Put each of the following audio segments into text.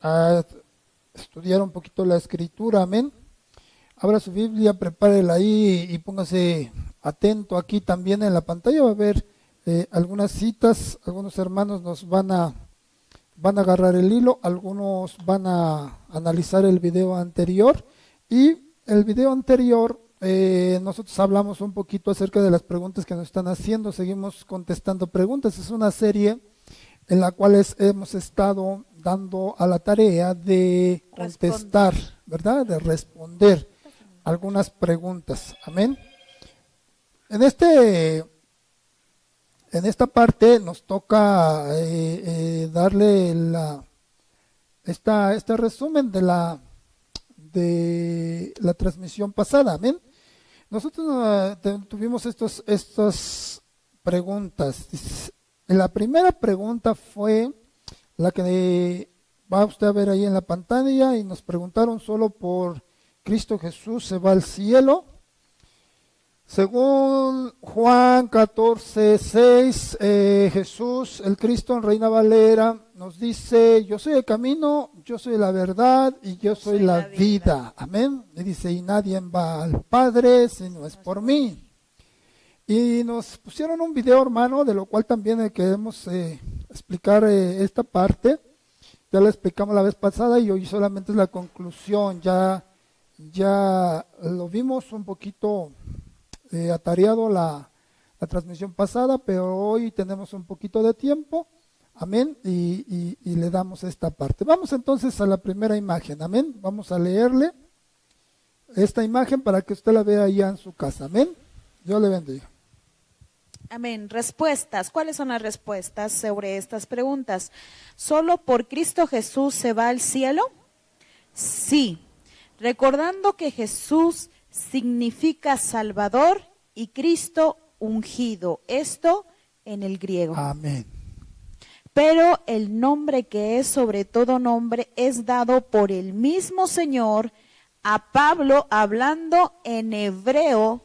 a estudiar un poquito la escritura, amén. Abra su Biblia, prepárela ahí y póngase atento aquí también en la pantalla. Va a haber algunas citas, algunos hermanos nos van a agarrar el hilo, algunos van a analizar el video anterior. Y el video anterior nosotros hablamos un poquito acerca de las preguntas que nos están haciendo, seguimos contestando preguntas. Es una serie en la cual hemos estado dando a la tarea de contestar, ¿verdad? De responder algunas preguntas. Amén. En esta parte nos toca darle este resumen de la transmisión pasada. Amén. Nosotros tuvimos estas preguntas. La primera pregunta fue la que va usted a ver ahí en la pantalla, y nos preguntaron: ¿solo por Cristo Jesús se va al cielo? Según Juan 14:6, Jesús, el Cristo en Reina Valera, nos dice: yo soy el camino, yo soy la verdad y yo soy la vida. Amén. Y dice: y nadie va al Padre si no es por mí. Y nos pusieron un video, hermano, de lo cual también queremos explicar esta parte. Ya lo explicamos la vez pasada y hoy solamente es la conclusión. Ya lo vimos un poquito atareado la transmisión pasada, pero hoy tenemos un poquito de tiempo. Amén. Y le damos esta parte. Vamos entonces a la primera imagen. Amén. Vamos a leerle esta imagen para que usted la vea allá en su casa. Amén. Dios le bendiga. Amén. Respuestas. ¿Cuáles son las respuestas sobre estas preguntas? ¿Solo por Cristo Jesús se va al cielo? Sí. Recordando que Jesús significa Salvador y Cristo ungido. Esto en el griego. Amén. Pero el nombre que es sobre todo nombre es dado por el mismo Señor a Pablo, hablando en hebreo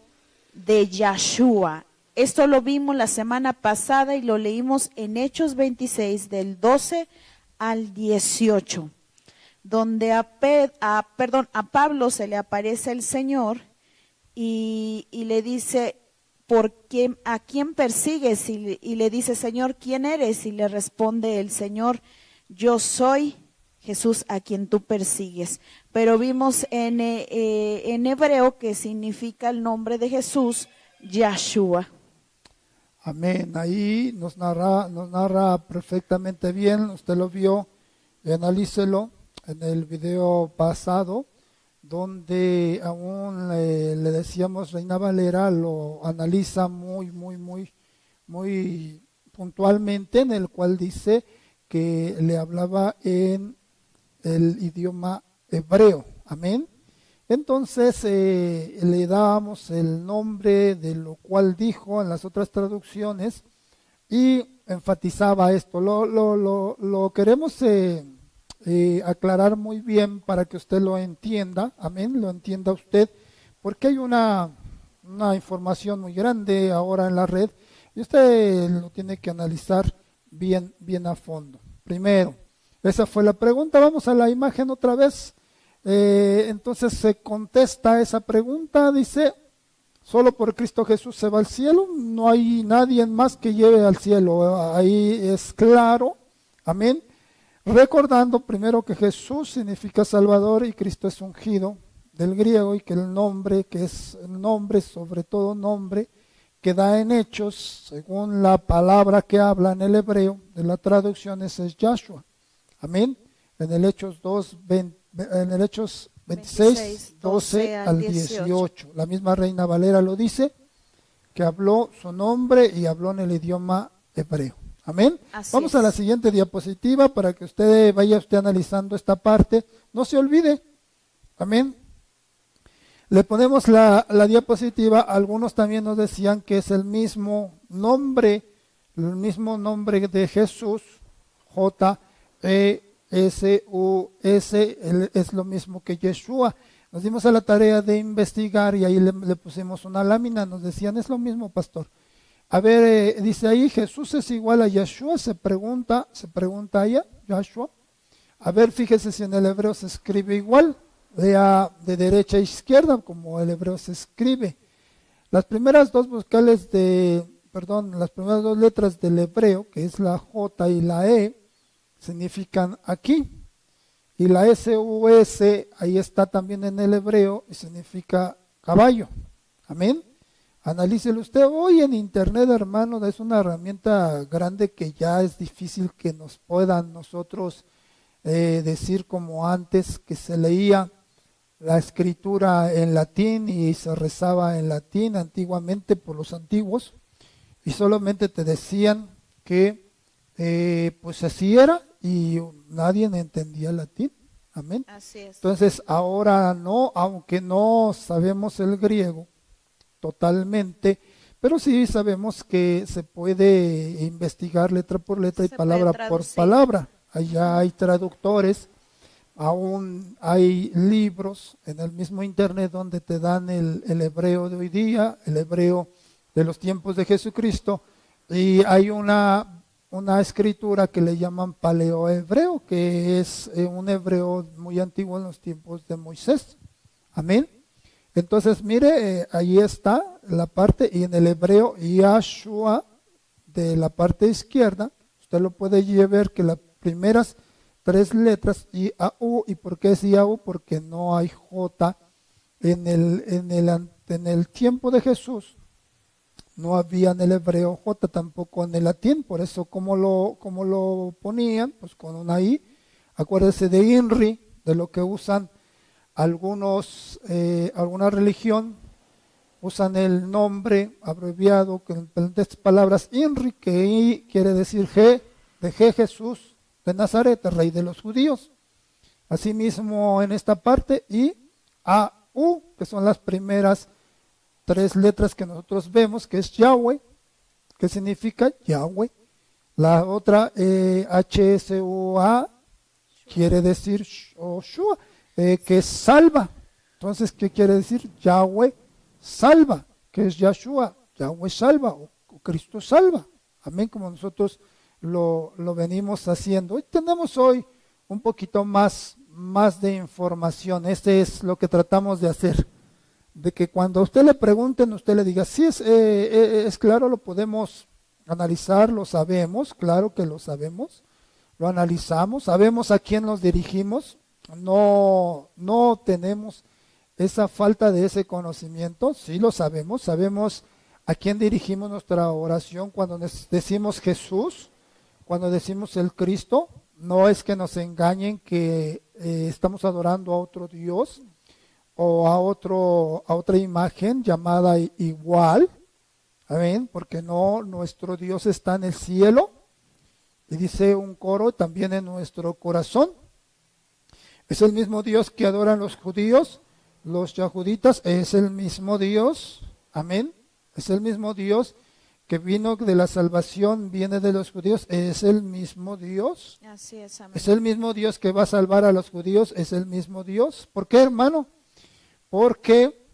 de Yahshua. Esto lo vimos la semana pasada y lo leímos en Hechos 26 del 12 al 18, donde a Pablo se le aparece el Señor y le dice: ¿a quién persigues? Y le dice: Señor, ¿quién eres? Y le responde el Señor: yo soy Jesús a quien tú persigues. Pero vimos en hebreo que significa el nombre de Jesús, Yahshua. Amén. Ahí nos narra perfectamente bien. Usted lo vio, analícelo en el video pasado, donde aún le decíamos Reina Valera, lo analiza muy puntualmente, en el cual dice que le hablaba en el idioma hebreo. Amén. Entonces le dábamos el nombre de lo cual dijo en las otras traducciones y enfatizaba esto. Lo queremos aclarar muy bien para que usted lo entienda. Amén, lo entienda usted, porque hay una información muy grande ahora en la red y usted lo tiene que analizar bien a fondo. Primero, esa fue la pregunta. Vamos a la imagen otra vez. Entonces se contesta esa pregunta, dice: solo por Cristo Jesús se va al cielo, no hay nadie más que lleve al cielo. Ahí es claro. Amén. Recordando primero que Jesús significa Salvador y Cristo es ungido, del griego, y que el nombre, que es el nombre sobre todo nombre, que da en Hechos, según la palabra que habla en el hebreo de la traducción, es Yahshua. Amén. En el Hechos 26, 12 al 18. La misma Reina Valera lo dice, que habló su nombre y habló en el idioma hebreo. Amén. Vamos a la siguiente diapositiva para que vaya analizando esta parte. No se olvide. Amén. Le ponemos la diapositiva. Algunos también nos decían que es el mismo nombre de Jesús, J-E-S-U-S, es lo mismo que Yeshua. Nos dimos a la tarea de investigar y ahí le pusimos una lámina. Nos decían: es lo mismo, pastor. A ver, dice ahí: Jesús es igual a Yeshua. Se pregunta ella, Yahshua. A ver, fíjese si en el hebreo se escribe igual. Lea de derecha a izquierda como el hebreo se escribe. Las primeras dos vocales las primeras dos letras del hebreo, que es la J y la E, significan aquí. Y la SUS, ahí está también en el hebreo, y significa caballo. Amén. Analícelo usted. Hoy en internet, hermano, es una herramienta grande que ya es difícil que nos puedan nosotros decir como antes, que se leía la escritura en latín y se rezaba en latín antiguamente por los antiguos, y solamente te decían que pues así era y nadie entendía latín. Amén. Así es. Entonces ahora no, aunque no sabemos el griego totalmente, pero sí sabemos que se puede investigar letra por letra y palabra por palabra. Allá hay traductores, aún hay libros en el mismo internet donde te dan el hebreo de hoy día, el hebreo de los tiempos de Jesucristo, y hay una escritura que le llaman paleohebreo, que es un hebreo muy antiguo en los tiempos de Moisés. Amén. Entonces, mire, ahí está la parte, y en el hebreo Yahshua, de la parte izquierda, usted lo puede ver que las primeras tres letras, IAU, ¿y por qué es IAU? Porque no hay J en el tiempo de Jesús. No había en el hebreo J, tampoco en el latín, por eso como lo ponían, pues con una I. Acuérdese de INRI, de lo que usan alguna religión, usan el nombre abreviado con diferentes palabras, INRI, que I quiere decir G, de G Jesús de Nazaret, el rey de los judíos. Asimismo en esta parte, I, A, U, que son las primeras tres letras que nosotros vemos, que es Yahweh, que significa Yahweh. La otra, HSUA, quiere decir Joshua, que es salva. Entonces, ¿qué quiere decir? Yahweh salva, que es Yahshua, Yahweh salva, o Cristo salva. Amén, como nosotros lo venimos haciendo. Hoy tenemos un poquito más de información. Este es lo que tratamos de hacer. De que cuando a usted le pregunten, usted le diga, sí, es claro, lo podemos analizar, lo sabemos, claro que lo sabemos, lo analizamos, sabemos a quién nos dirigimos, no tenemos esa falta de ese conocimiento, sí lo sabemos a quién dirigimos nuestra oración cuando decimos Jesús, cuando decimos el Cristo. No es que nos engañen que estamos adorando a otro Dios, o a otra imagen llamada igual. Amén, porque no, nuestro Dios está en el cielo, y dice un coro, también en nuestro corazón. Es el mismo Dios que adoran los judíos, los yahuditas, es el mismo Dios. Amén, es el mismo Dios que vino de la salvación, viene de los judíos, es el mismo Dios. Así es, amén. Es el mismo Dios que va a salvar a los judíos, es el mismo Dios. ¿Por qué, hermano? Porque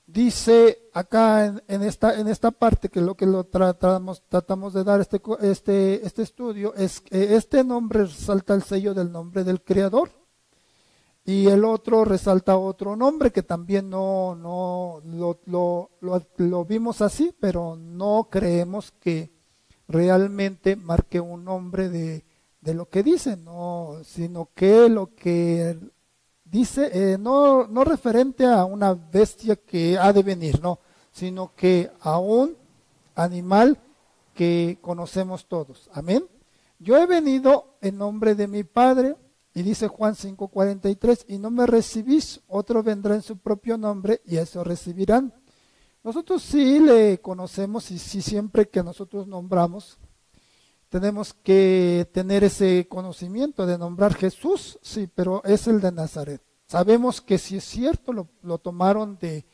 dice acá en esta parte, que lo que tratamos de dar este estudio, es que este nombre resalta el sello del nombre del Creador, y el otro resalta otro nombre que también lo vimos así, pero no creemos que realmente marque un nombre de lo que dice, no, sino que lo que dice, no referente a una bestia que ha de venir, no, sino que a un animal que conocemos todos. Amén. Yo he venido en nombre de mi Padre, y dice Juan 5:43, y no me recibís, otro vendrá en su propio nombre, y eso recibirán. Nosotros sí le conocemos, y sí, siempre que nosotros nombramos, tenemos que tener ese conocimiento de nombrar Jesús, sí, pero es el de Nazaret. Sabemos que si es cierto, lo tomaron de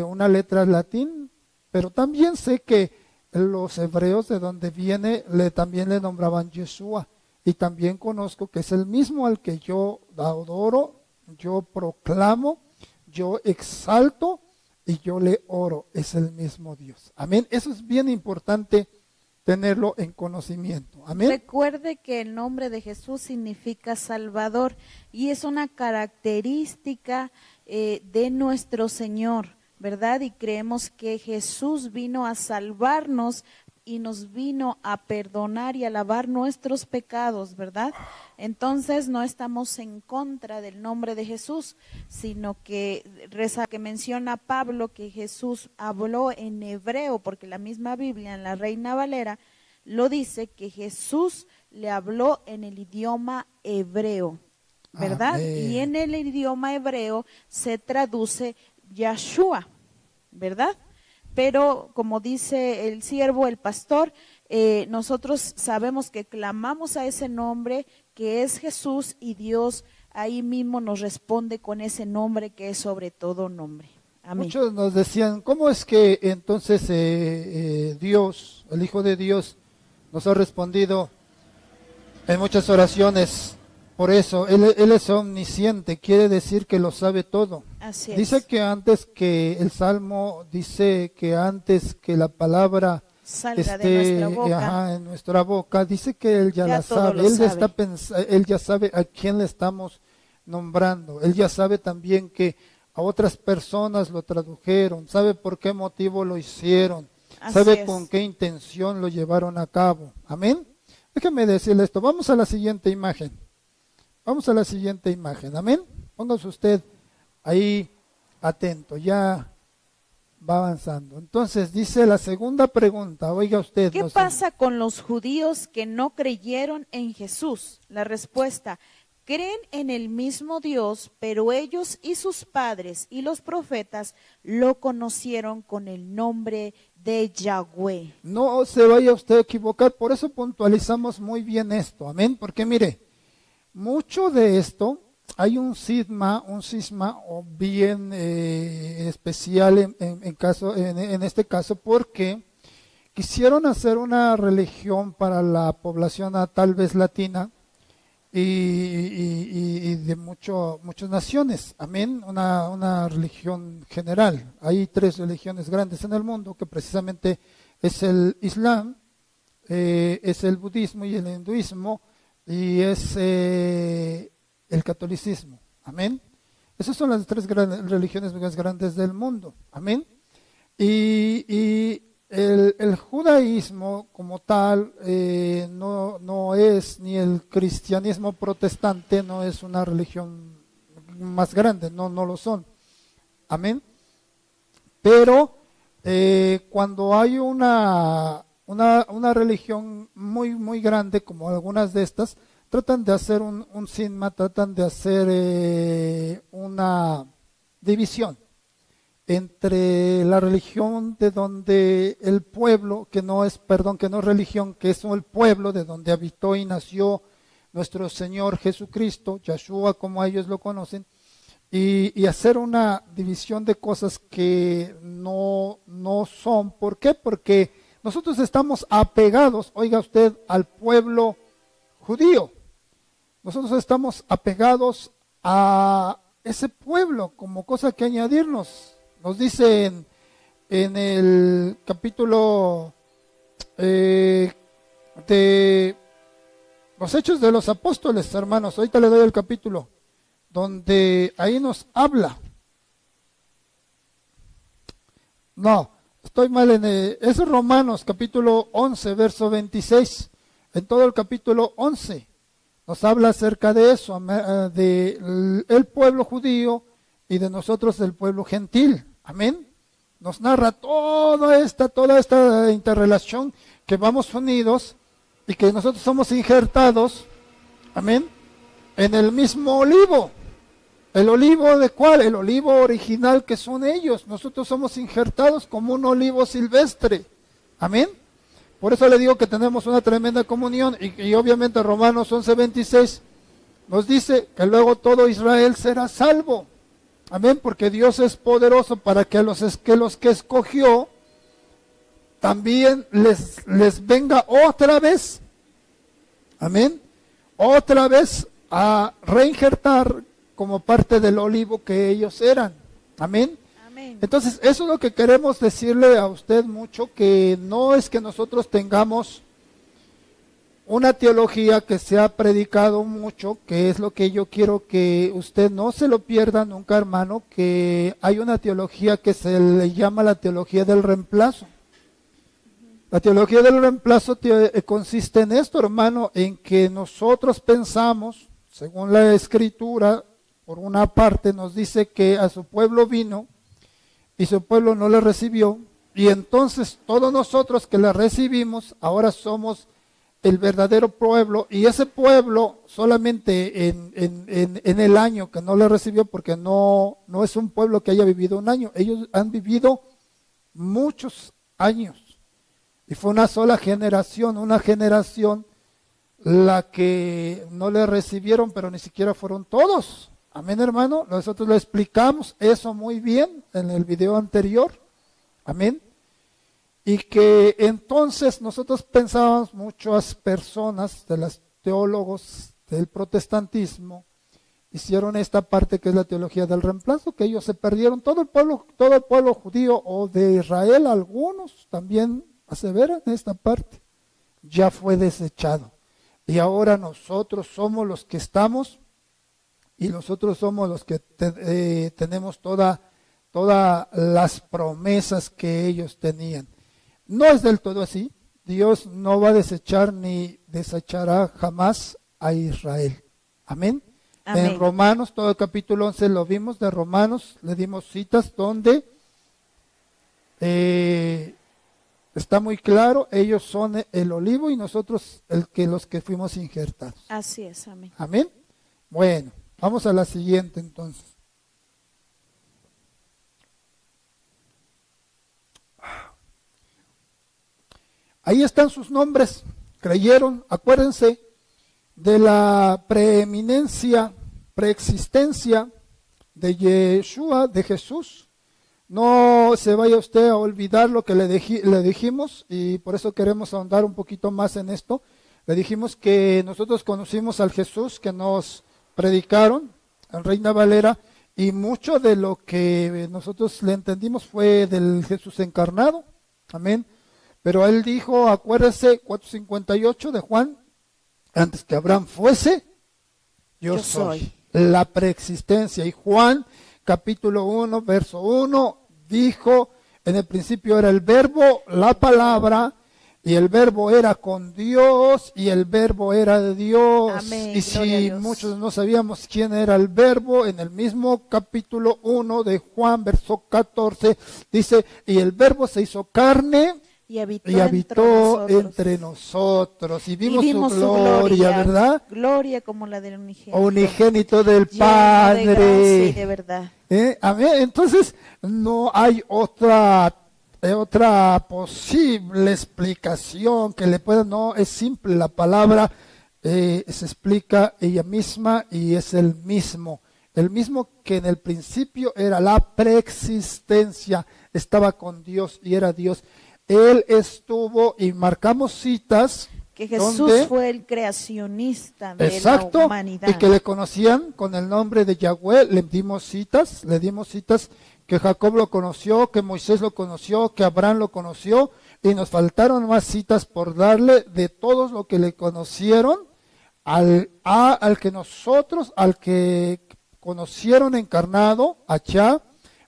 una letra latín, pero también sé que los hebreos, de donde viene, también le nombraban Yeshua, y también conozco que es el mismo al que yo adoro, yo proclamo, yo exalto y yo le oro, es el mismo Dios. Amén. Eso es bien importante tenerlo en conocimiento. Amén. Recuerde que el nombre de Jesús significa Salvador y es una característica de nuestro Señor, ¿verdad? Y creemos que Jesús vino a salvarnos y nos vino a perdonar y a lavar nuestros pecados, ¿verdad? Entonces no estamos en contra del nombre de Jesús, sino que menciona Pablo que Jesús habló en hebreo, porque la misma Biblia en la Reina Valera lo dice que Jesús le habló en el idioma hebreo, ¿verdad? Amén. Y en el idioma hebreo se traduce Yahshua, ¿verdad? Pero como dice el siervo, el pastor, nosotros sabemos que clamamos a ese nombre que es Jesús y Dios ahí mismo nos responde con ese nombre que es sobre todo nombre. Amén. Muchos nos decían, ¿cómo es que entonces Dios, el Hijo de Dios, nos ha respondido en muchas oraciones? Por eso, él es omnisciente, quiere decir que lo sabe todo. Así es. Dice que antes que el Salmo, dice que antes que la palabra salga de nuestra boca, en nuestra boca, dice que él ya la todo sabe. lo Él, sabe. Él ya sabe a quién le estamos nombrando. Él ya sabe también que a otras personas lo tradujeron, sabe por qué motivo lo hicieron, Así sabe es. con qué intención lo llevaron a cabo. Amén. Déjeme decirle esto. Vamos a la siguiente imagen. Vamos a la siguiente imagen, amén. Póngase usted ahí atento, ya va avanzando. Entonces dice la segunda pregunta, oiga usted. ¿Qué pasa con los judíos que no creyeron en Jesús? La respuesta, creen en el mismo Dios, pero ellos y sus padres y los profetas lo conocieron con el nombre de Yahweh. No se vaya usted a equivocar, por eso puntualizamos muy bien esto, amén, porque mire, mucho de esto, hay un cisma o bien especial en este caso, porque quisieron hacer una religión para la población tal vez latina y de muchas naciones, amén, una religión general. Hay 3 religiones grandes en el mundo, que precisamente es el Islam, es el budismo y el hinduismo, y es el catolicismo, amén. Esas son las 3 religiones más grandes del mundo, amén. Y el judaísmo como tal no es, ni el cristianismo protestante no es una religión más grande, no lo son, amén. Pero cuando hay una religión muy grande, como algunas de estas, tratan de hacer un cisma, tratan de hacer una división entre la religión de donde el pueblo, que no es religión, que es el pueblo de donde habitó y nació nuestro Señor Jesucristo, Yahshua como ellos lo conocen, y hacer una división de cosas que no son. ¿Por qué? Porque nosotros estamos apegados, oiga usted, al pueblo judío. Nosotros estamos apegados a ese pueblo como cosa que añadirnos. Nos dice en el capítulo de los Hechos de los Apóstoles, hermanos, ahorita le doy el capítulo, donde ahí nos habla. No, estoy mal es Romanos capítulo 11, verso 26. En todo el capítulo 11 nos habla acerca de eso, de el pueblo judío y de nosotros del pueblo gentil. Amén. Nos narra toda esta interrelación, que vamos unidos y que nosotros somos injertados, amén, en el mismo olivo. ¿El olivo de cuál? El olivo original que son ellos. Nosotros somos injertados como un olivo silvestre. Amén. Por eso le digo que tenemos una tremenda comunión y obviamente Romanos 11:26 nos dice que luego todo Israel será salvo. Amén, porque Dios es poderoso para que los que escogió también les venga otra vez. Amén. Otra vez a reinjertar como parte del olivo que ellos eran. Amén. Amén. Entonces, eso es lo que queremos decirle a usted mucho, que no es que nosotros tengamos una teología que se ha predicado mucho, que es lo que yo quiero que usted no se lo pierda nunca, hermano, que hay una teología que se le llama la teología del reemplazo. La teología del reemplazo consiste en esto, hermano, en que nosotros pensamos, según la Escritura, por una parte nos dice que a su pueblo vino y su pueblo no le recibió, y entonces todos nosotros que la recibimos ahora somos el verdadero pueblo, y ese pueblo solamente en el año que no le recibió, porque no es un pueblo que haya vivido un año, ellos han vivido muchos años, y fue una sola generación, la que no le recibieron, pero ni siquiera fueron todos. Amén, hermano. Nosotros le explicamos eso muy bien en el video anterior. Amén. Y que entonces nosotros pensábamos, muchas personas de los teólogos del protestantismo hicieron esta parte que es la teología del reemplazo, que ellos se perdieron, todo el pueblo judío o de Israel, algunos también aseveran esta parte, ya fue desechado. Y ahora nosotros somos los que estamos, y nosotros somos los que tenemos todas las promesas que ellos tenían. No es del todo así. Dios no va a desechar ni desechará jamás a Israel. Amén. Amén. En Romanos, todo el capítulo 11 lo vimos de Romanos, le dimos citas donde está muy claro, ellos son el olivo y nosotros los que fuimos injertados. Así es, amén. Amén. Bueno, vamos a la siguiente entonces. Ahí están sus nombres, creyeron, acuérdense de la preexistencia de Yeshua, de Jesús. No se vaya usted a olvidar lo que le dijimos, y por eso queremos ahondar un poquito más en esto. Le dijimos que nosotros conocimos al Jesús que nos predicaron en Reina Valera, y mucho de lo que nosotros le entendimos fue del Jesús encarnado. Amén. Pero él dijo, acuérdese, 4:58 de Juan, antes que Abraham fuese, yo soy. La preexistencia. Y Juan, capítulo 1, verso 1, dijo, en el principio era el verbo, la palabra, y el verbo era con Dios, y el verbo era de Dios. Amén, y si muchos no sabíamos quién era el verbo, en el mismo capítulo 1 de Juan, verso 14, dice, y el verbo se hizo carne, y habitó entre nosotros, y vimos su gloria, ¿verdad? Gloria como la del unigénito del lleno Padre. de gracia y de verdad. Amén. Entonces, no hay otra posible explicación que le pueda, no, es simple, la palabra se explica ella misma y es el mismo que en el principio era la preexistencia, estaba con Dios y era Dios. Él estuvo, y marcamos citas, que Jesús fue el creacionista de la humanidad. Y que le conocían con el nombre de Yahweh. Le dimos citas que Jacob lo conoció, que Moisés lo conoció, que Abraham lo conoció, y nos faltaron más citas por darle de todos lo que le conocieron, al que conocieron encarnado, allá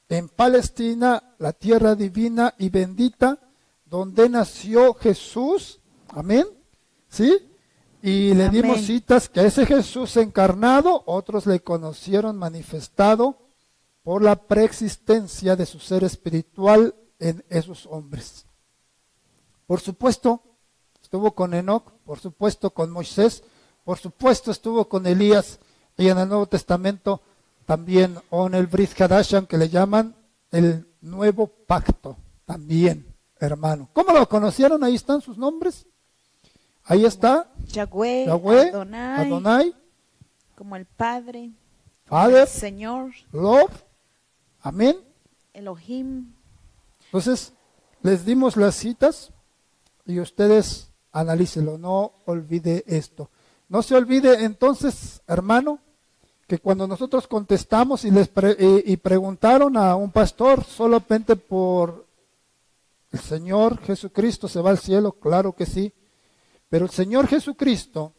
en Palestina, la tierra divina y bendita, donde nació Jesús. Amén. ¿Sí? Y le dimos citas que a ese Jesús encarnado, otros le conocieron manifestado por la preexistencia de su ser espiritual en esos hombres. Por supuesto, estuvo con Enoc, por supuesto con Moisés, por supuesto estuvo con Elías, y en el Nuevo Testamento también, o en el Brit Hadasham, que le llaman el nuevo pacto, también, hermano. ¿Cómo lo conocieron? Ahí están sus nombres. Ahí está. Yahweh, Adonai, como el Padre, Father, el Señor, Lord, amén. Elohim. Entonces, les dimos las citas y ustedes analícenlo, no olvide esto. No se olvide entonces, hermano, que cuando nosotros contestamos y preguntaron a un pastor solamente por el Señor Jesucristo se va al cielo, claro que sí, pero el Señor Jesucristo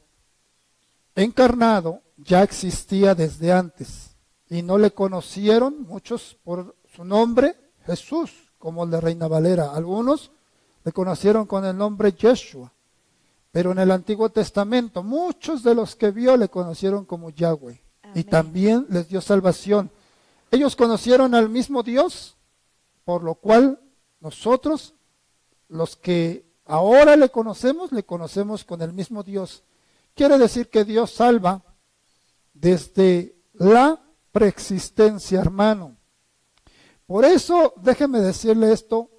encarnado ya existía desde antes y no le conocieron muchos por su nombre Jesús, como el de Reina Valera. Algunos le conocieron con el nombre Yeshua, pero en el Antiguo Testamento muchos de los que vio le conocieron como Yahweh. Amén. Y también les dio salvación. Ellos conocieron al mismo Dios, por lo cual nosotros, los que ahora le conocemos con el mismo Dios. Quiere decir que Dios salva desde la preexistencia, hermano. Por eso, déjeme decirle esto,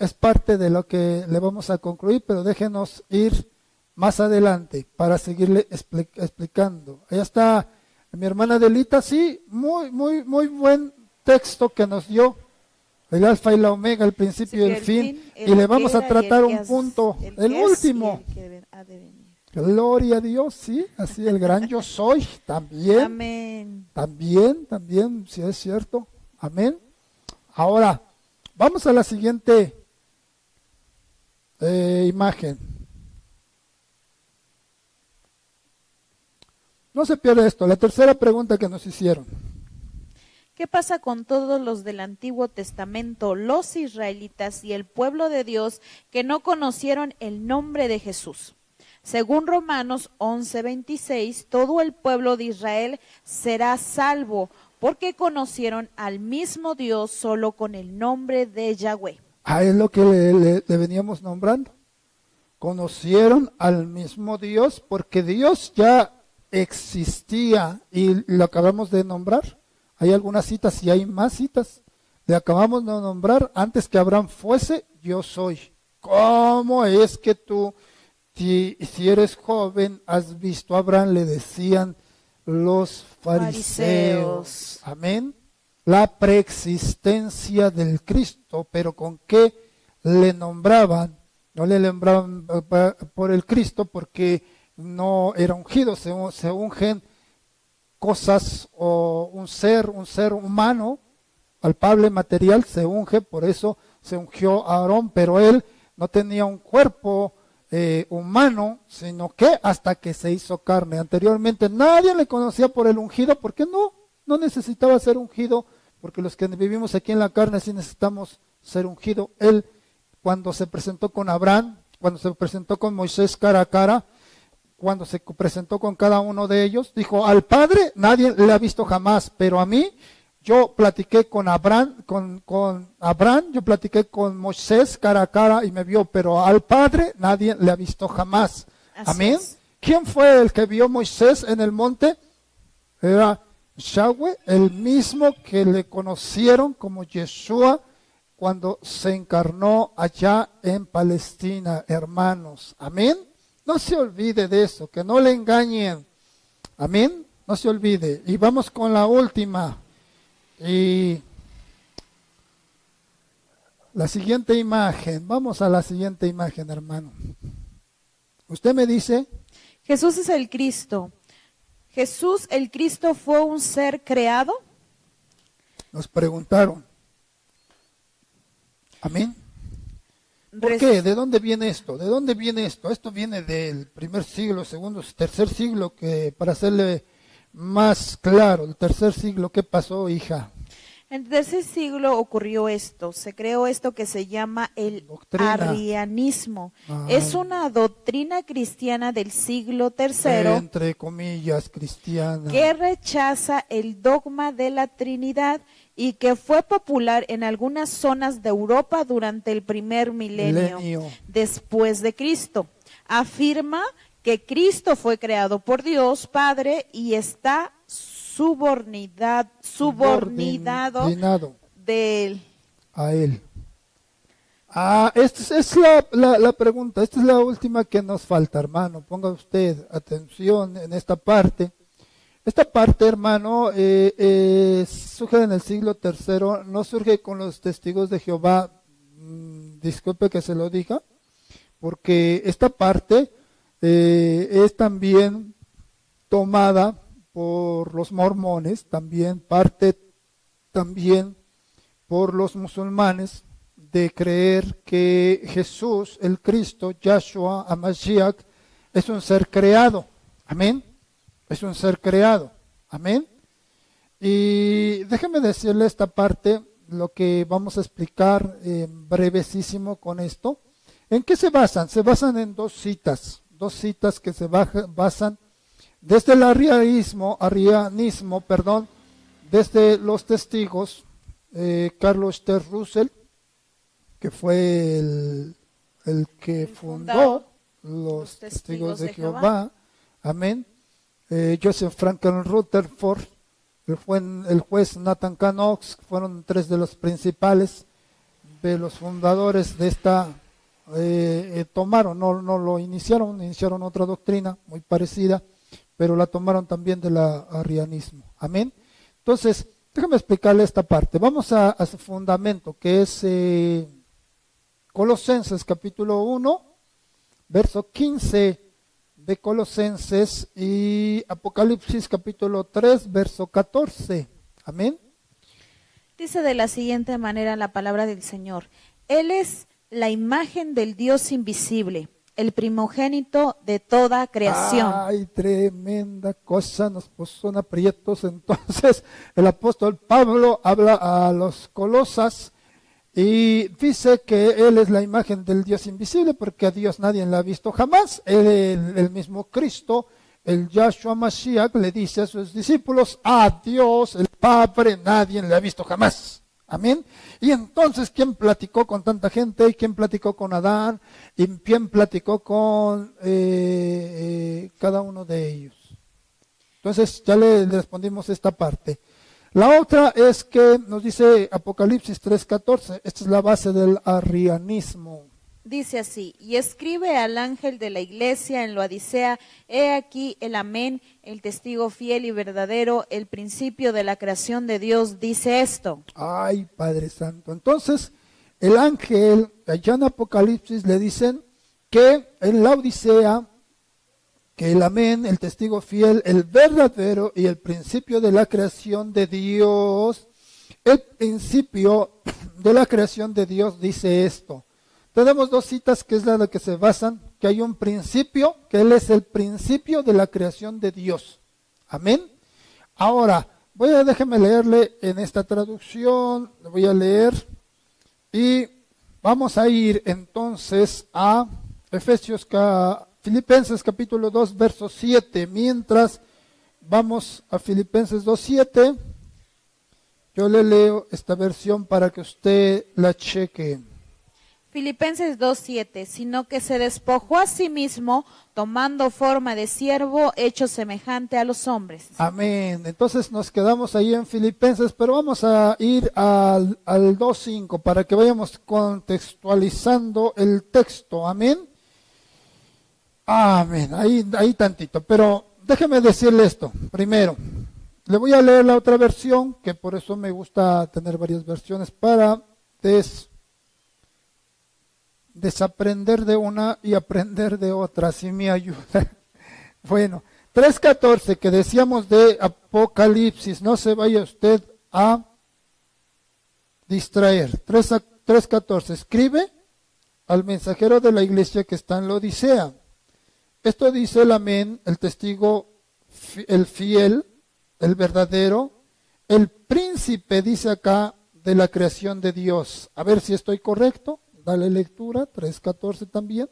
es parte de lo que le vamos a concluir, pero déjenos ir más adelante para seguirle explicando. Allá está mi hermana Adelita, sí, muy buen texto que nos dio, el alfa y la omega, el principio y el fin, y le vamos a tratar un punto, el último. Gloria a Dios, sí, así el gran yo soy, también. Amén. También, si es cierto. Amén. Ahora, vamos a la siguiente imagen. No se pierde esto, la tercera pregunta que nos hicieron. ¿Qué pasa con todos los del Antiguo Testamento, los israelitas y el pueblo de Dios que no conocieron el nombre de Jesús? Según Romanos 11:26, todo el pueblo de Israel será salvo, porque conocieron al mismo Dios solo con el nombre de Yahweh. Es lo que le veníamos nombrando. Conocieron al mismo Dios porque Dios ya existía y lo acabamos de nombrar. Hay algunas citas y hay más citas. Le acabamos de nombrar, antes que Abraham fuese, yo soy. ¿Cómo es que tú, si eres joven, has visto a Abraham? Le decían los fariseos. Amén. La preexistencia del Cristo, pero ¿con qué le nombraban? No le nombraban por el Cristo porque no era ungido, se ungen cosas o un ser humano, palpable, material, se unge, por eso se ungió a Aarón, pero él no tenía un cuerpo humano, sino que hasta que se hizo carne. Anteriormente nadie le conocía por el ungido, porque no necesitaba ser ungido, porque los que vivimos aquí en la carne sí necesitamos ser ungido. Él, cuando se presentó con Abraham, cuando se presentó con Moisés cara a cara, cuando se presentó con cada uno de ellos, dijo, al Padre nadie le ha visto jamás, pero a mí, yo platiqué con Abraham, yo platiqué con Moisés cara a cara y me vio, pero al Padre nadie le ha visto jamás. Así Amén. es. ¿Quién fue el que vio Moisés en el monte? Era Yahweh, el mismo que le conocieron como Yeshua cuando se encarnó allá en Palestina, hermanos. Amén. No se olvide de eso, que no le engañen. Amén. No se olvide. Y vamos con la última. Y la siguiente imagen. Vamos a la siguiente imagen, hermano. Usted me dice. Jesús es el Cristo. ¿Jesús el Cristo fue un ser creado? Nos preguntaron. Amén. ¿Por qué? ¿De dónde viene esto? ¿De dónde viene esto? Esto viene del primer siglo, segundo, tercer siglo, que para hacerle más claro, el tercer siglo, ¿qué pasó, hija? En el tercer siglo ocurrió esto, se creó esto que se llama el Doctrina. arrianismo. Es una doctrina cristiana del siglo III, Entre comillas, cristiana. que rechaza el dogma de la Trinidad y que fue popular en algunas zonas de Europa durante el primer milenio después de Cristo. Afirma que Cristo fue creado por Dios Padre y está subordinado de a él. Esta es la pregunta, esta es la última que nos falta, hermano. Ponga usted atención en esta parte. Esta parte, hermano, surge en el siglo III, no surge con los testigos de Jehová, disculpe que se lo diga, porque esta parte es también tomada por los mormones, también parte también por los musulmanes, de creer que Jesús, el Cristo, Yahshua HaMashiach, es un ser creado. Amén. Es un ser creado. Amén. Y déjeme decirle esta parte, lo que vamos a explicar brevesísimo con esto. ¿En qué se basan? Se basan en dos citas que se basan desde el arrianismo, desde los testigos, Carlos T. Russell, que fue el que fundó los testigos de Jehová. Amén. Joseph Franklin Rutherford, el juez Nathan Knox, fueron tres de los principales de los fundadores de esta, no lo iniciaron otra doctrina muy parecida, pero la tomaron también del arrianismo. Amén. Entonces, déjame explicarle esta parte. Vamos a su fundamento, que es Colosenses capítulo 1, verso 15 de Colosenses, y Apocalipsis capítulo 3, verso 14. Amén. Dice de la siguiente manera la palabra del Señor: Él es la imagen del Dios invisible, el primogénito de toda creación. Ay, tremenda cosa, nos puso en aprietos. Entonces el apóstol Pablo habla a los Colosas y dice que Él es la imagen del Dios invisible, porque a Dios nadie le ha visto jamás. El mismo Cristo, el Yahshua Mashiach, le dice a sus discípulos: a Dios, el Padre, nadie le ha visto jamás. Amén. Y entonces, ¿quién platicó con tanta gente? ¿Y quién platicó con Adán? ¿Y quién platicó con cada uno de ellos? Entonces, ya le respondimos esta parte. La otra es que nos dice Apocalipsis 3:14, esta es la base del arrianismo. Dice así: y escribe al ángel de la iglesia en Laodicea: he aquí el Amén, el testigo fiel y verdadero, el principio de la creación de Dios, dice esto. Ay, Padre Santo. Entonces, el ángel, allá en Apocalipsis le dicen que en Laodicea, que el Amén, el testigo fiel, el verdadero y el principio de la creación de Dios, el principio de la creación de Dios dice esto. Tenemos dos citas que es la de que se basan, que hay un principio, que Él es el principio de la creación de Dios. Amén. Ahora, déjeme leerle en esta traducción, le voy a leer y vamos a ir entonces a Filipenses capítulo 2, verso 7. Mientras vamos a Filipenses 2:7, yo le leo esta versión para que usted la cheque. Filipenses 2:7, sino que se despojó a sí mismo, tomando forma de siervo, hecho semejante a los hombres. Amén. Entonces nos quedamos ahí en Filipenses, pero vamos a ir al 2:5 para que vayamos contextualizando el texto. Amén. Amén. Ahí tantito. Pero déjeme decirle esto primero. Le voy a leer la otra versión, que por eso me gusta tener varias versiones para desaprender de una y aprender de otra, si me ayuda. Bueno, 3:14 que decíamos de Apocalipsis, no se vaya usted a distraer. 3:14, escribe al mensajero de la iglesia que está en Laodicea. Esto dice el Amén, el testigo, el fiel, el verdadero, el príncipe, dice acá, de la creación de Dios. A ver si estoy correcto. Dale lectura, 3:14 también.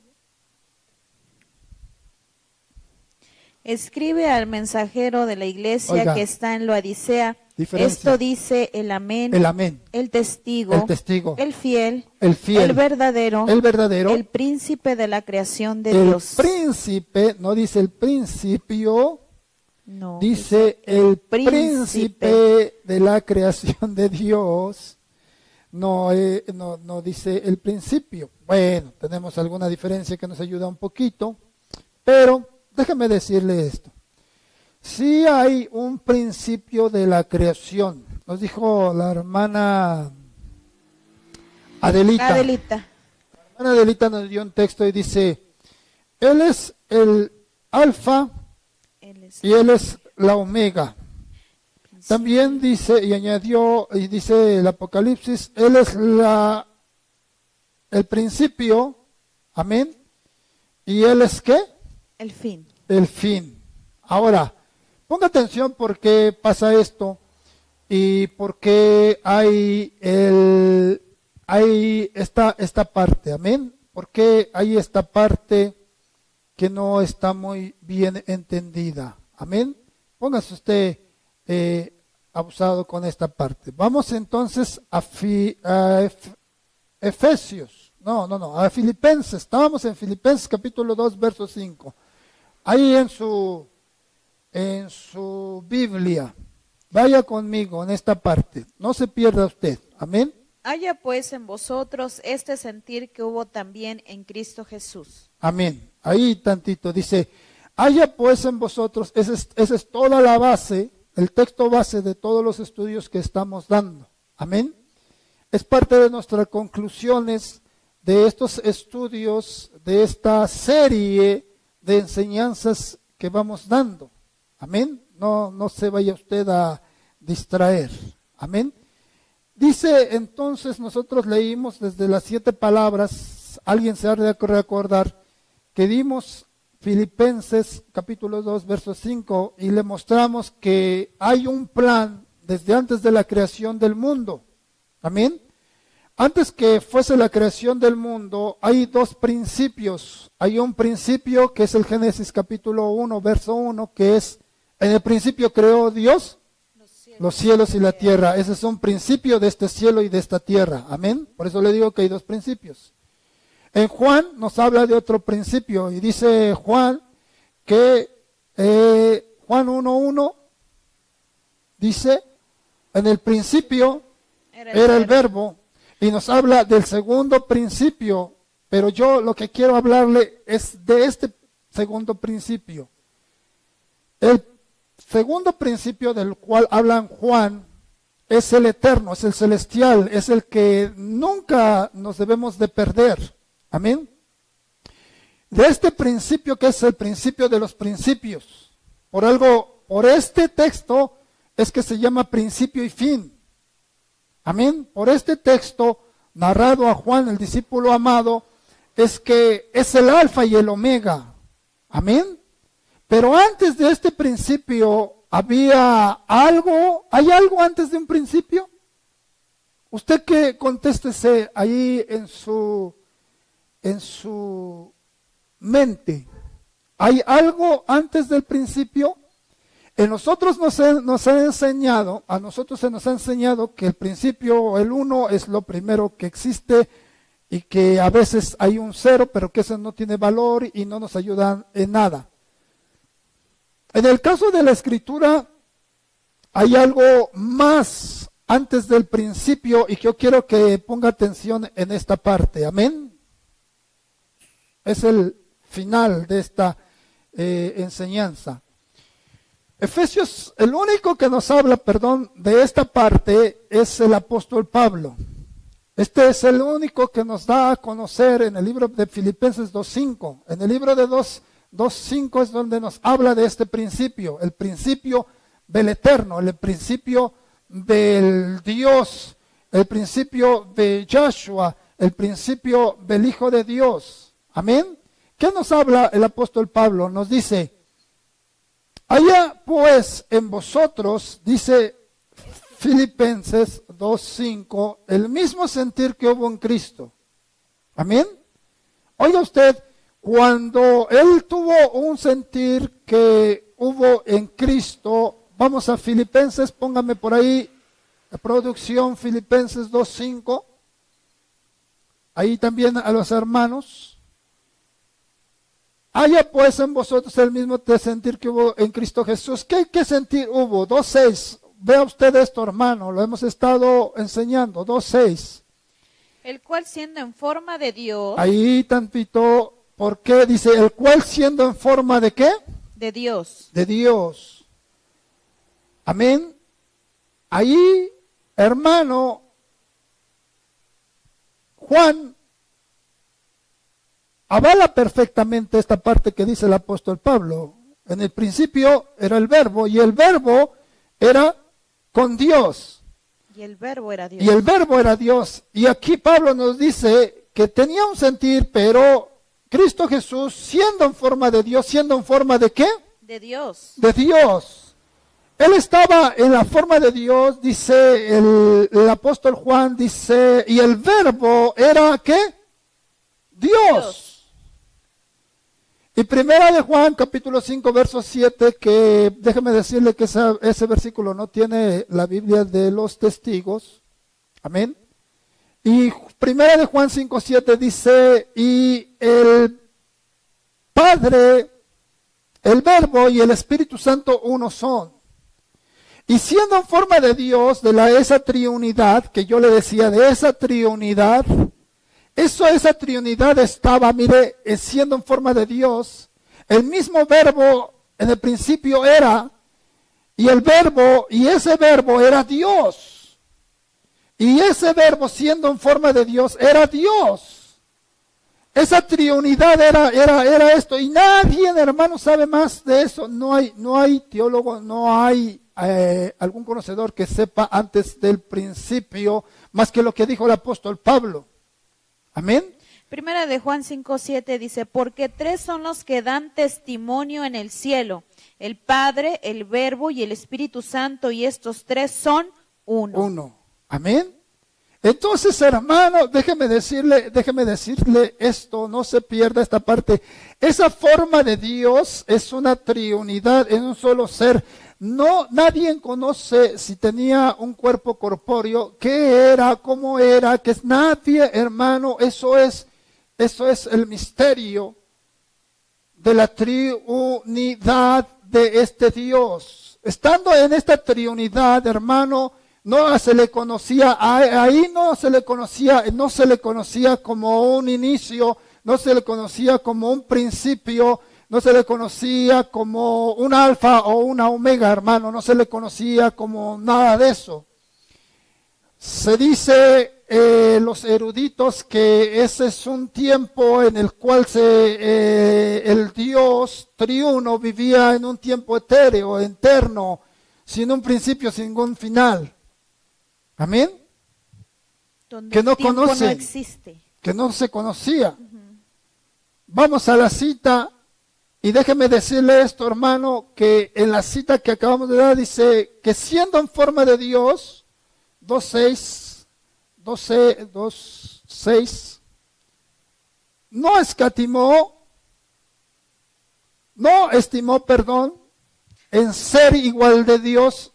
Escribe al mensajero de la iglesia que está en Laodicea. Diferencia. Esto dice el Amén, el testigo, el fiel, el verdadero, el príncipe de la creación de Dios. El príncipe, no dice el principio, no, dice el príncipe de la creación de Dios. No dice el principio. Bueno, tenemos alguna diferencia que nos ayuda un poquito, pero déjame decirle esto. Sí hay un principio de la creación. Nos dijo la hermana Adelita. La hermana Adelita nos dio un texto y dice: Él es el alfa y Él es la omega. También dice, y añadió, y dice el Apocalipsis, Él es el principio, amén, y Él es ¿qué? El fin. El fin. Ahora, ponga atención por qué pasa esto y por qué hay esta parte, amén. ¿Por qué hay esta parte que no está muy bien entendida? Amén. Póngase usted abusado con esta parte. Vamos entonces a Efesios. A Filipenses. Estábamos en Filipenses capítulo 2, verso 5. Ahí en su Biblia. Vaya conmigo en esta parte. No se pierda usted. Amén. Haya pues en vosotros este sentir que hubo también en Cristo Jesús. Amén. Ahí tantito dice, haya pues en vosotros, esa es toda la base, el texto base de todos los estudios que estamos dando. Amén. Es parte de nuestras conclusiones de estos estudios, de esta serie de enseñanzas que vamos dando. Amén. No se vaya usted a distraer. Amén. Dice entonces, nosotros leímos desde las 7 palabras, alguien se ha de recordar, que dimos Filipenses capítulo 2, verso 5, y le mostramos que hay un plan desde antes de la creación del mundo. Amén. Antes que fuese la creación del mundo, hay dos principios. Hay un principio que es el Génesis capítulo 1, verso 1, que es, en el principio creó Dios los cielos y la tierra. Ese es un principio de este cielo y de esta tierra. Amén. Por eso le digo que hay dos principios. En Juan nos habla de otro principio y dice Juan que Juan 1:1 dice, en el principio era el verbo, y nos habla del segundo principio, pero yo lo que quiero hablarle es de este segundo principio. El segundo principio del cual habla Juan es el eterno, es el celestial, es el que nunca nos debemos de perder. Amén. De este principio que es el principio de los principios, por este texto es que se llama principio y fin. Amén. Por este texto narrado a Juan, el discípulo amado, es que es el alfa y el omega. Amén. Pero antes de este principio había algo. ¿Hay algo antes de un principio? Usted que contéstese ahí en su mente. ¿Hay algo antes del principio? A nosotros se nos ha enseñado que el principio, el uno, es lo primero que existe y que a veces hay un cero, pero que eso no tiene valor y no nos ayuda en nada. En el caso de la escritura, hay algo más antes del principio y yo quiero que ponga atención en esta parte. Amén. Es el final de esta enseñanza. Efesios, el único que nos habla, de esta parte es el apóstol Pablo. Este es el único que nos da a conocer en el libro de Filipenses 2:5. En el libro de 2:5 es donde nos habla de este principio, el principio del eterno, el principio del Dios, el principio de Yahshua, el principio del Hijo de Dios. Amén. ¿Qué nos habla el apóstol Pablo? Nos dice, haya pues en vosotros, dice Filipenses 2:5, el mismo sentir que hubo en Cristo. Amén. Oiga usted, cuando él tuvo un sentir que hubo en Cristo, vamos a Filipenses, póngame por ahí la producción, Filipenses 2:5, ahí también a los hermanos. Haya pues en vosotros el mismo sentir que hubo en Cristo Jesús. ¿Qué sentir hubo? 2:6. Vea usted esto, hermano, lo hemos estado enseñando. 2:6. El cual siendo en forma de Dios. Ahí tantito, ¿por qué? Dice, el cual siendo en forma de ¿qué? De Dios. De Dios. Amén. Ahí, hermano, Juan avala perfectamente esta parte que dice el apóstol Pablo. En el principio era el verbo y el verbo era con Dios. Y el verbo era Dios. Y el verbo era Dios. Y aquí Pablo nos dice que tenía un sentir, pero Cristo Jesús, siendo en forma de Dios, siendo en forma de ¿qué? De Dios. De Dios. Él estaba en la forma de Dios, dice el apóstol Juan, dice, y el verbo era ¿qué? Dios. Y primera de Juan, capítulo 5, verso 7, que déjeme decirle que ese versículo no tiene la Biblia de los testigos. Amén. Y primera de Juan 5, 7 dice, y el Padre, el Verbo y el Espíritu Santo uno son. Y siendo en forma de Dios, de esa triunidad, que yo le decía, de esa triunidad, esa triunidad estaba, mire, siendo en forma de Dios. El mismo verbo en el principio era, y el verbo, y ese verbo era Dios. Y ese verbo siendo en forma de Dios era Dios. Esa triunidad era esto. Y nadie, hermano, sabe más de eso. No hay teólogo, no hay algún conocedor que sepa antes del principio más que lo que dijo el apóstol Pablo. Amén. Primera de Juan 5:7 dice, porque tres son los que dan testimonio en el cielo, el Padre, el Verbo y el Espíritu Santo, y estos tres son uno. Uno. Amén. Entonces, hermano, déjeme decirle esto, no se pierda esta parte. Esa forma de Dios es una triunidad, es un solo ser. No, nadie conoce si tenía un cuerpo corpóreo, qué era, cómo era, que es nadie, hermano, eso es el misterio de la triunidad de este Dios. Estando en esta triunidad, hermano, no se le conocía, ahí no se le conocía como un inicio, no se le conocía como un principio, no se le conocía como un alfa o una omega, hermano, no se le conocía como nada de eso. Se dice los eruditos que ese es un tiempo en el cual el Dios triuno vivía en un tiempo etéreo, eterno, sin un principio, sin ningún final. Amén. Donde Que no el tiempo conoce, no existe. que no se conocía. Vamos a la cita y déjeme decirle esto, hermano, que en la cita que acabamos de dar dice que siendo en forma de Dios, 2:6, no estimó, en ser igual de Dios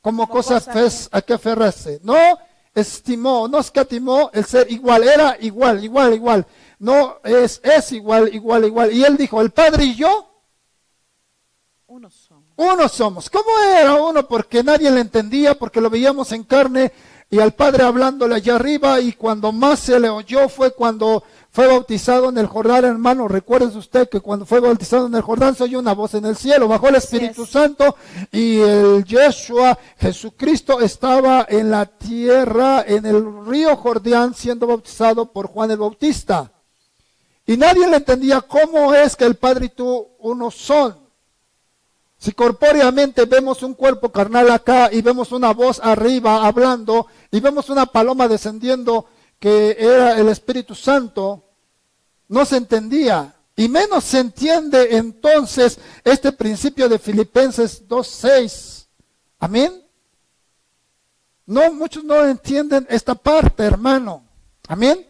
como cosas a que aferrarse. No estimó, no escatimó el ser igual, era igual. No es igual. Y él dijo, el Padre y yo, uno somos. ¿Cómo era uno? Porque nadie le entendía, porque lo veíamos en carne y al Padre hablándole allá arriba, y cuando más se le oyó fue cuando fue bautizado en el Jordán, hermano. Recuerde usted que cuando fue bautizado en el Jordán se oyó una voz en el cielo, bajó el Espíritu Santo y el Yeshua, Jesucristo, estaba en la tierra, en el río Jordán, siendo bautizado por Juan el Bautista. Y nadie le entendía cómo es que el Padre y tú uno son. Si corpóreamente vemos un cuerpo carnal acá y vemos una voz arriba hablando y vemos una paloma descendiendo que era el Espíritu Santo, no se entendía. Y menos se entiende entonces este principio de Filipenses 2:6. Amén. No, muchos no entienden esta parte, hermano. Amén.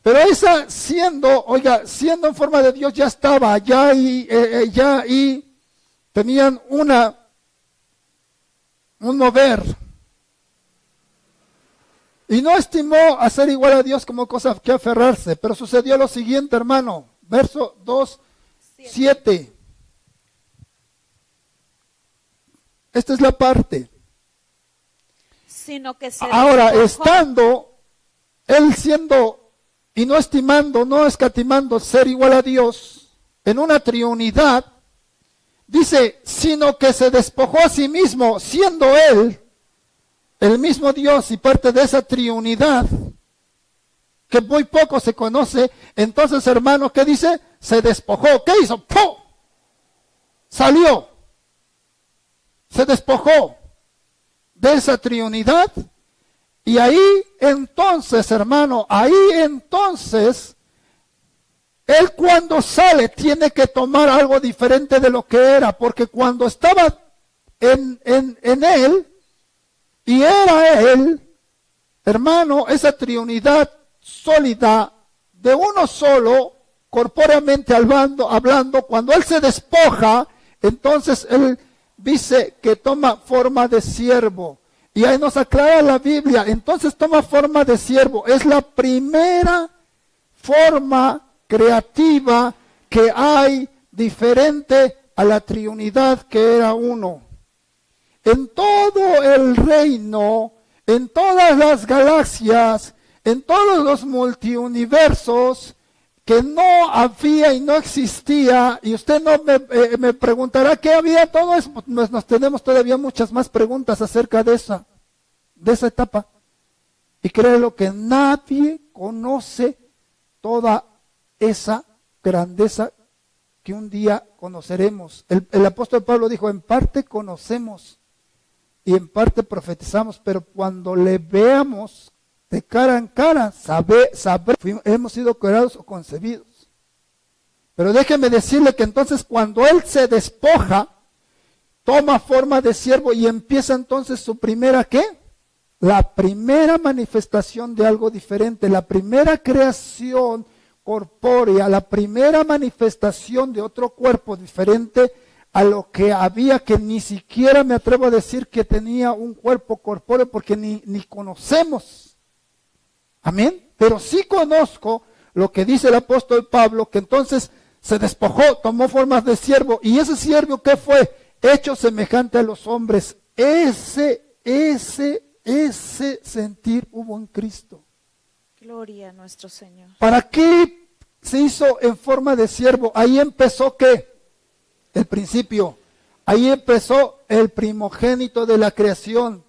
Pero esa siendo en forma de Dios ya estaba, ya y tenían un mover. Y no estimó a ser igual a Dios como cosa que aferrarse. Pero sucedió lo siguiente, hermano. Verso 2:7. Esta es la parte. Sino que se ahora, despojó. estando, él siendo y no estimando, no escatimando ser igual a Dios en una triunidad, dice, sino que se despojó a sí mismo, siendo él el mismo Dios y parte de esa triunidad que muy poco se conoce. Entonces, hermano, ¿qué dice? Se despojó. ¿Qué hizo? ¡Pum! salió, se despojó de esa triunidad, y ahí entonces, hermano, ahí entonces, él cuando sale tiene que tomar algo diferente de lo que era, porque cuando estaba en él, y era él, hermano, esa triunidad sólida de uno solo, corpóreamente hablando, cuando él se despoja, entonces él dice que toma forma de siervo. Y ahí nos aclara la Biblia, entonces toma forma de siervo. Es la primera forma creativa que hay diferente a la triunidad que era uno. En todo el reino, en todas las galaxias, en todos los multiuniversos, que no había y no existía, y usted no me preguntará qué había todo eso, pues nos tenemos todavía muchas más preguntas acerca de esa etapa. Y créelo que nadie conoce toda esa grandeza que un día conoceremos. El apóstol Pablo dijo, en parte conocemos y en parte profetizamos, pero cuando le veamos de cara en cara, hemos sido creados o concebidos. Pero déjeme decirle que entonces cuando él se despoja, toma forma de siervo y empieza entonces su primera, ¿qué? La primera manifestación de algo diferente, la primera creación corpórea, la primera manifestación de otro cuerpo diferente a lo que había, que ni siquiera me atrevo a decir que tenía un cuerpo corpóreo porque ni conocemos. Amén. Pero sí conozco lo que dice el apóstol Pablo, que entonces se despojó, tomó formas de siervo. Y ese siervo, ¿qué fue? Hecho semejante a los hombres. Ese sentir hubo en Cristo. Gloria a nuestro Señor. ¿Para qué se hizo en forma de siervo? Ahí empezó, ¿qué? El principio. Ahí empezó el primogénito de la creación.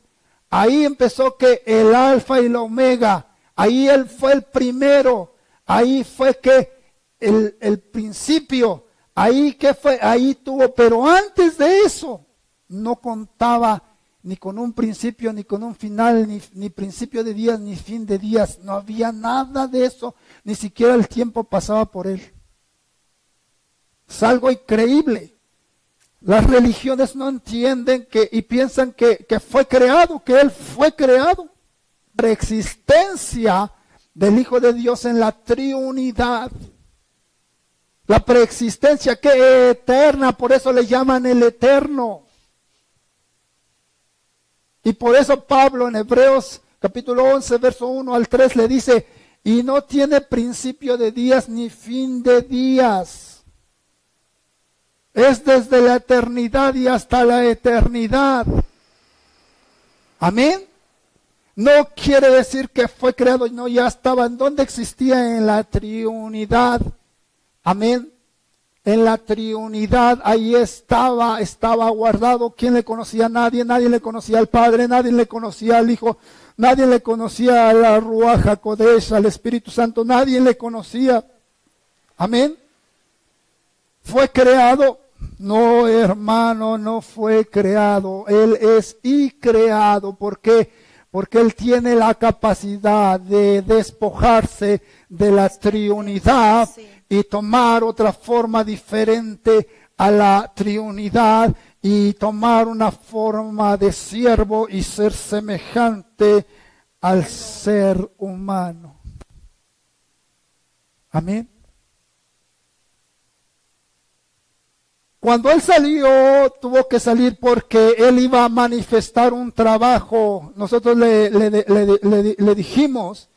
Ahí empezó, ¿qué? El alfa y la omega. Ahí él fue el primero, ahí fue que el principio, ahí que fue, ahí tuvo, pero antes de eso no contaba ni con un principio, ni con un final, ni principio de días, ni fin de días, no había nada de eso, ni siquiera el tiempo pasaba por él. Es algo increíble. Las religiones no entienden y piensan que fue creado, que él fue creado. Preexistencia del Hijo de Dios en la triunidad. La preexistencia que eterna, por eso le llaman el eterno. Y por eso Pablo en Hebreos capítulo 11, verso 1 al 3 le dice, y no tiene principio de días ni fin de días. Es desde la eternidad y hasta la eternidad. Amén. No quiere decir que fue creado y no, ya estaba. ¿En dónde existía? En la triunidad. Amén. En la triunidad, ahí estaba guardado. ¿Quién le conocía? A nadie. Nadie le conocía al Padre, nadie le conocía al Hijo, nadie le conocía a la Ruach HaKodesh, al Espíritu Santo, nadie le conocía. Amén. ¿Fue creado? No, hermano, no fue creado. Él es y creado. ¿Por qué? Porque él tiene la capacidad de despojarse de la triunidad y tomar otra forma diferente a la triunidad y tomar una forma de siervo y ser semejante al ser humano. Amén. Cuando él salió, tuvo que salir porque él iba a manifestar un trabajo. Nosotros le dijimos,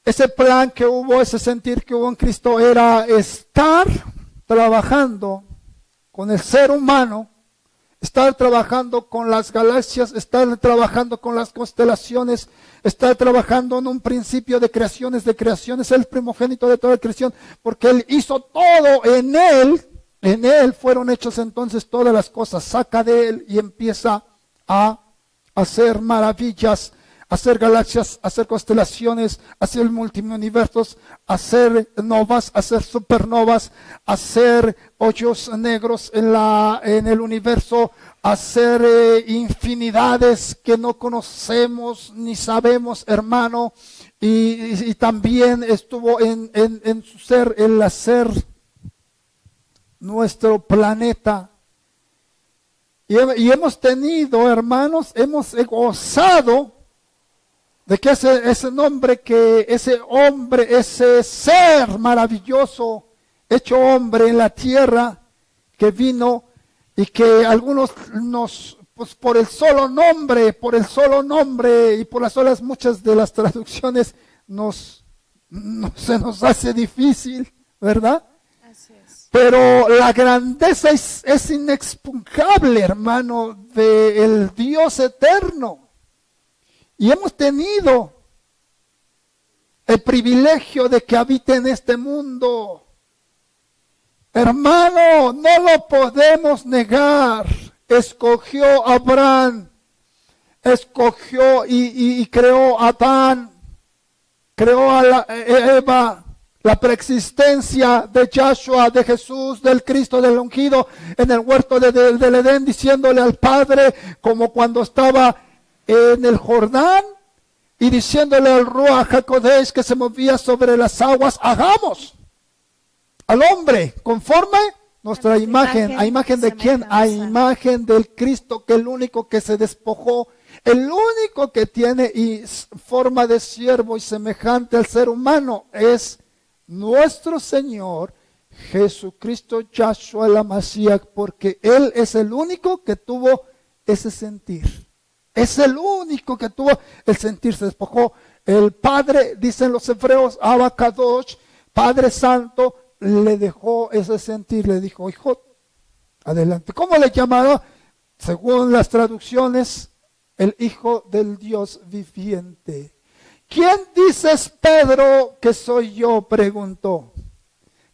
ese plan que hubo, ese sentir que hubo en Cristo era estar trabajando con el ser humano, estar trabajando con las galaxias, estar trabajando con las constelaciones, estar trabajando en un principio de creaciones, el primogénito de toda la creación, porque él hizo todo en él. En él fueron hechas entonces todas las cosas. Saca de él y empieza a hacer maravillas, hacer galaxias, hacer constelaciones, hacer multiuniversos, hacer novas, hacer supernovas, hacer hoyos negros en el universo, hacer infinidades que no conocemos ni sabemos, hermano. Y también estuvo en su ser el hacer nuestro planeta. Y hemos tenido, hermanos, hemos gozado de que ese nombre, que ese hombre, ese ser maravilloso, hecho hombre en la tierra, que vino y que algunos pues por el solo nombre y por las solas muchas de las traducciones se nos hace difícil, ¿verdad? Así es. Pero la grandeza es inexpugnable, hermano, del Dios eterno. Y hemos tenido el privilegio de que habite en este mundo. Hermano, no lo podemos negar. Escogió a Abraham, escogió y creó a Adán, creó a Eva, la preexistencia de Yahshua, de Jesús, del Cristo, del ungido, en el huerto del Edén, diciéndole al Padre, como cuando estaba en el Jordán, y diciéndole al Ruach HaKodesh que se movía sobre las aguas, hagamos al hombre conforme nuestra imagen. ¿A imagen de quién? A imagen del Cristo, que el único que se despojó, el único que tiene y forma de siervo y semejante al ser humano es nuestro Señor Jesucristo Yahshua el Mashiach, porque Él es el único que tuvo ese sentir. Es el único que tuvo el sentir, se despojó. El Padre, dicen los hebreos, Abba Kadosh, Padre Santo, le dejó ese sentir, le dijo, hijo, adelante. ¿Cómo le llamaron? Según las traducciones, el Hijo del Dios viviente. ¿Quién dices, Pedro, que soy yo? Preguntó.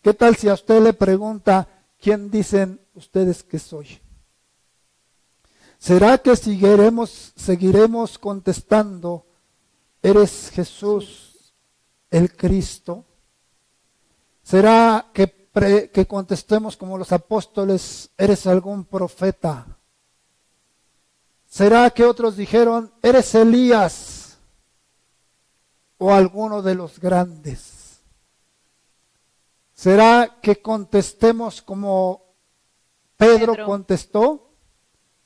¿Qué tal si a usted le pregunta, quién dicen ustedes que soy? ¿Será que seguiremos contestando, eres Jesús el Cristo? ¿Será que contestemos como los apóstoles, eres algún profeta? ¿Será que otros dijeron, eres Elías o alguno de los grandes? ¿Será que contestemos como Pedro contestó?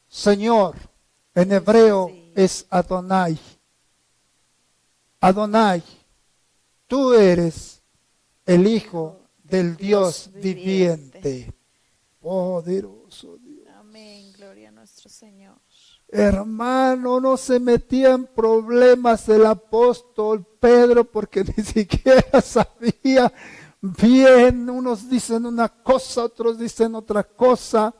Señor, en hebreo es Adonai. Adonai, tú eres el Hijo del Dios viviente. Poderoso Dios. Amén, gloria a nuestro Señor. Hermano, no se metía en problemas el apóstol Pedro porque ni siquiera sabía bien. Unos dicen una cosa, otros dicen otra cosa.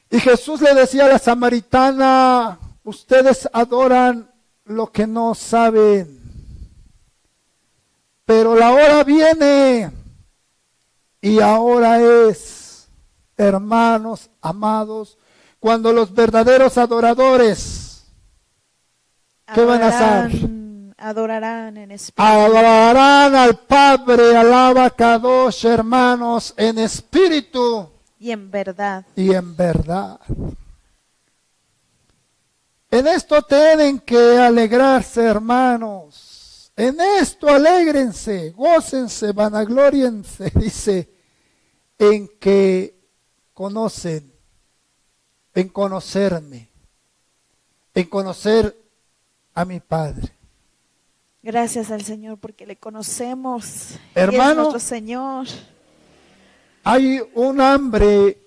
Y Jesús le decía a la samaritana, ustedes adoran lo que no saben. Pero la hora viene y ahora es, hermanos amados, cuando los verdaderos adoradores, ¿qué van a hacer? Adorarán en espíritu. Adorarán al Padre, al Abba Kadosh, hermanos, en espíritu. Y en verdad. Y en verdad. En esto tienen que alegrarse, hermanos. En esto alégrense, gócense, vanaglóriense, dice, en que conocen, en conocerme, en conocer a mi Padre. Gracias al Señor porque le conocemos. Hermano, y es nuestro Señor. Hay un hambre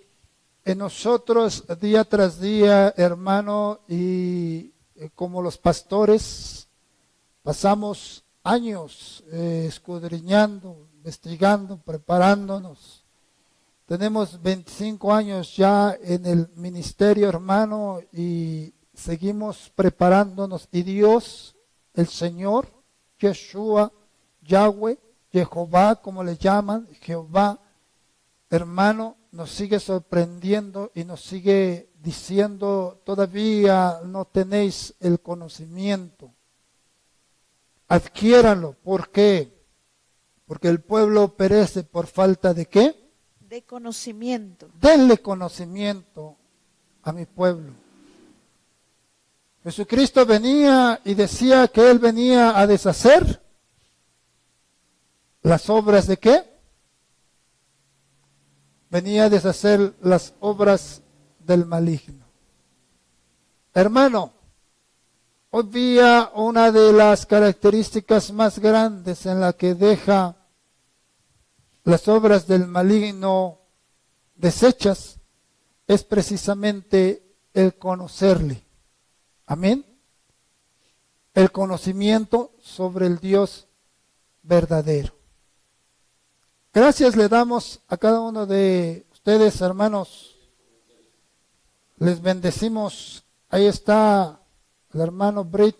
en nosotros día tras día, hermano, y como los pastores pasamos años escudriñando, investigando, preparándonos. Tenemos 25 años ya en el ministerio, hermano, y seguimos preparándonos. Y Dios, el Señor, Yeshua, Yahweh, Jehová, como le llaman, Jehová, hermano, nos sigue sorprendiendo y nos sigue diciendo, todavía no tenéis el conocimiento. Adquiéranlo. ¿Por qué? Porque el pueblo perece por falta ¿de qué? De conocimiento. Denle conocimiento a mi pueblo. Jesucristo venía y decía que Él venía a deshacer las obras ¿de qué? Venía a deshacer las obras del maligno. Hermano, hoy día una de las características más grandes en la que deja las obras del maligno deshechas es precisamente el conocerle. Amén. El conocimiento sobre el Dios verdadero. Gracias le damos a cada uno de ustedes, hermanos. Les bendecimos. Ahí está el hermano Brit.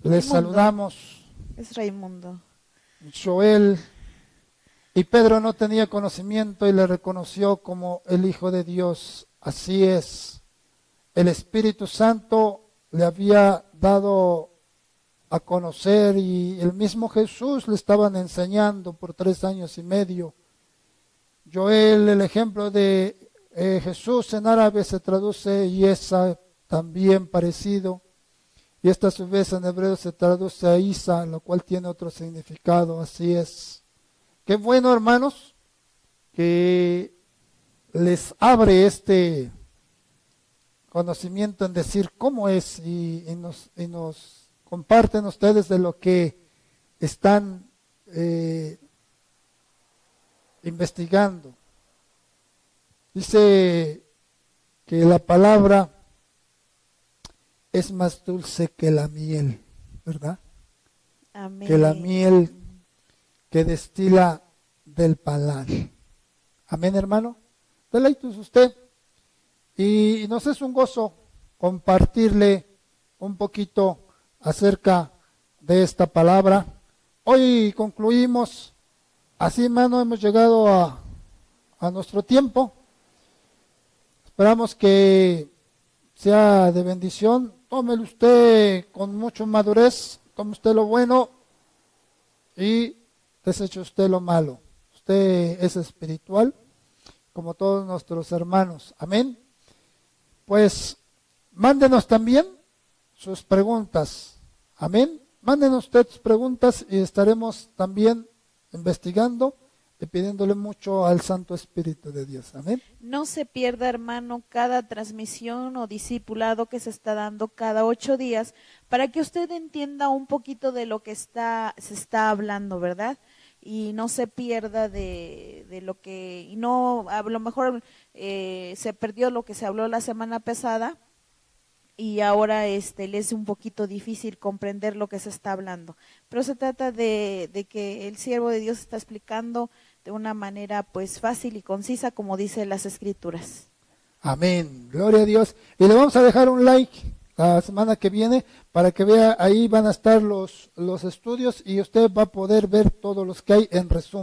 Les saludamos. Es Raimundo. Joel. Y Pedro no tenía conocimiento y le reconoció como el Hijo de Dios. Así es. El Espíritu Santo le había dado a conocer y el mismo Jesús le estaban enseñando por 3 años y medio. Joel, el ejemplo de Jesús en árabe se traduce Yesa, también parecido, y esta a su vez en hebreo se traduce a Isa, lo cual tiene otro significado. Así es. Qué bueno, hermanos, que les abre este conocimiento en decir cómo es y nos comparten ustedes de lo que están investigando. Dice que la palabra es más dulce que la miel, ¿verdad? Amén. Que la miel que destila del palar. Amén, hermano. Deleites usted. Y nos es un gozo compartirle un poquito acerca de esta palabra. Hoy concluimos, así hermano, hemos llegado a nuestro tiempo. Esperamos que sea de bendición. Tómelo usted con mucha madurez, tome usted lo bueno y deseche usted lo malo. Usted es espiritual como todos nuestros hermanos. Amén. Pues mándenos también sus preguntas. Amén. Mándenos usted sus preguntas y estaremos también investigando y pidiéndole mucho al Santo Espíritu de Dios. Amén. No se pierda, hermano, cada transmisión o discipulado que se está dando cada 8 días para que usted entienda un poquito de lo que se está hablando, ¿verdad? Y no se pierda de lo que, y no, a lo mejor se perdió lo que se habló la semana pasada y ahora le es un poquito difícil comprender lo que se está hablando. Pero se trata de que el siervo de Dios está explicando de una manera pues fácil y concisa, como dice las Escrituras. Amén, gloria a Dios. Y le vamos a dejar un like la semana que viene para que vea, ahí van a estar los estudios y usted va a poder ver todos los que hay en resumen.